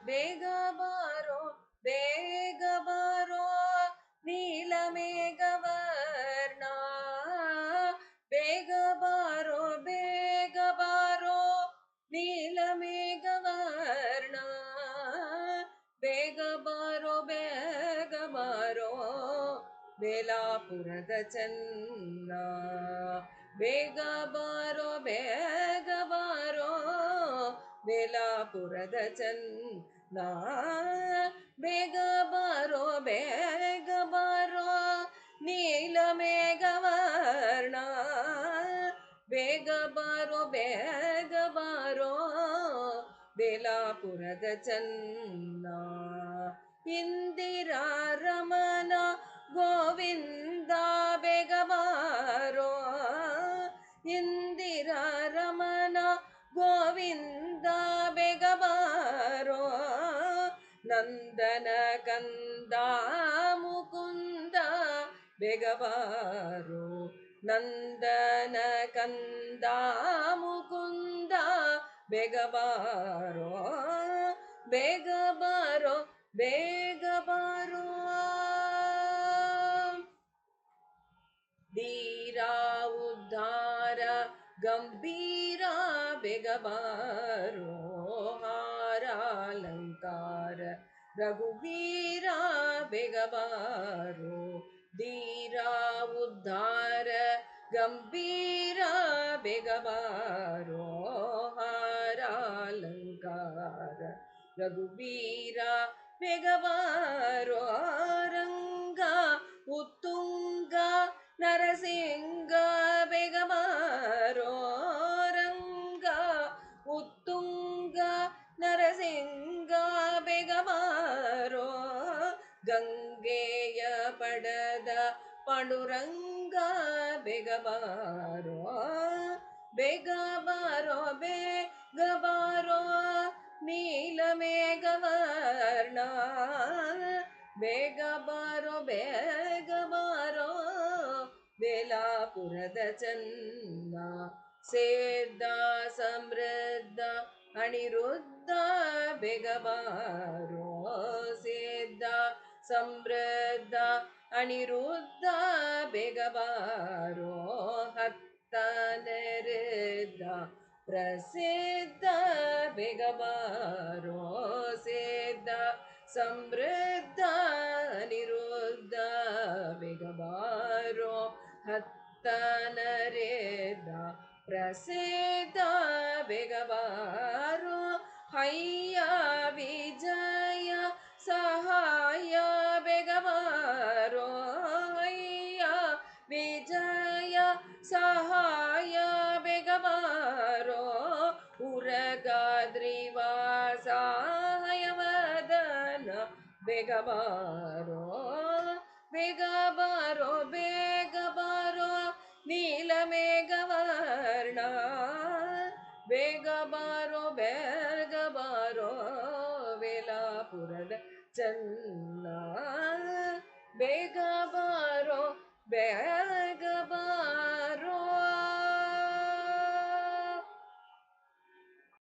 ಬೇಗ ಬಾರೋ ಬೇಗ ಬಾರೋ ನೀಲಮೇಘವರ್ಣ ಬೇಗ ಬಾರೋ ಬೇಗ ಬಾರೋ ನೀಲಮೇಘವರ್ಣ ಬೇಗ ಬಾರೋ ಬೇಗ ಬಾರೋ ಬೇಲಾಪುರದ ಚೆನ್ನ ಬೇಗ ಬಾರೋ ಬೇಗ ಬಾರೋ ಬೇಲಾಪುರದ ಚೆನ್ನ ಬೇಗ ಬಾರೋ ಬೇಗ ಬಾರೋ ನೀಲಮೇಘವರ್ಣ ಬೇಗ ಬಾರೋ ಬೇಗ ಬಾರೋ ಬೇಲಾಪುರದ ಚೆನ್ನ ಇಂದಿರಾ ರಮಣ ಗೋವಿಂದ ಬೇಗ ಬಾರೋ ಇಂದಿರಾ ರಮಣ ಗೋವಿಂದ ಬೇಗ ಬಾರೋ ನಂದನ ಕಂದ ಮುಕುಂದ ಬೇಗ ಬಾರೋ ನಂದನ ಕಂದ ಮುಕುಂದ ಬೇಗ ಬಾರೋ ಬೇಗ ಬಾರೋ ಬೇಗ ಬಾರೋ ಧೀರ ಉದ್ಧಾರ ಗಂಭೀರ ಬೇಗ ಬಾರೋ ಹಾರ ಅಲಂಕಾರ ರಘುವೀರ ಬೇಗ ಬಾರೋ ಧೀರ ಉದ್ಧಾರ ಗಂಭೀರ ಬೇಗ ಬಾರೋ ಹಾರ ಅಲಂಕಾರ ರಘುವೀರ ಬೇಗ ಬಾರೋ ರಂಗ ಉತ್ತುಂಗ ನರಸಿಂಗ ಬೇಗ ಬಾರೋ ರಂಗ ಉತ್ತುಂಗ ನರಸಿಂಗ ಬೇಗ ಬಾರೋ ಗಂಗೆಯ ಪಡದ ಪಾಂಡುರಂಗ ಬೇಗ ಬಾರೋ ಬೇಗ ಬಾರೋ ಬೇಗ ಬಾರೋ ನೀಲಮೇಘವರ್ಣ ಬೇಗ ಬಾರೋ ಬೇಗ ಬಾರೋ ಬೇಲಾಪುರದ ಚೆನ್ನ ಸೇದ್ದ ಸಮೃದ್ಧ ಅನಿರುದ್ಧ ಬೇಗ ಬಾರೋ ಸೇದ್ದ ಸಮೃದ್ಧ ಅನಿರುದ್ಧ ಬೇಗ ಬಾರೋ ಹತ್ತ ನೆರೆದ ಪ್ರಸಿದ್ಧ ಬೇಗ ಬಾರೋ ಸೇದ್ದ ಸಮೃದ್ಧ ಅನಿರುದ್ಧ ಬೇಗ ಬಾರೋ ಹತ್ತ ನರೇದ ಪ್ರಸಿದ್ಧ ಬೇಗ ಬಾರೋ ಹಯ್ಯ ವಿಜಯ ಸಹಾಯ ಬೇಗ ಬಾರೋ ಹಯ್ಯ ವಿಜಯ ಸಹಾಯ ಬೇಗ ಬಾರೋ ಉರಗಾದ್ರಿವಾಸ ಹಯವದನ ಬೇಗ ಬಾರೋ ಬೇಗ ಬಾರೋ ಬೇಗ ಬಾರೋ ನೀಲಮೇಘವರ್ಣ ಬೇಗ ಬಾರೋ ಬೇಗ ಬಾರೋ ಬೇಲಾಪುರದ ಚೆನ್ನ ಬೇಗ ಬಾರೋ ಬೇಗ ಬಾರೋ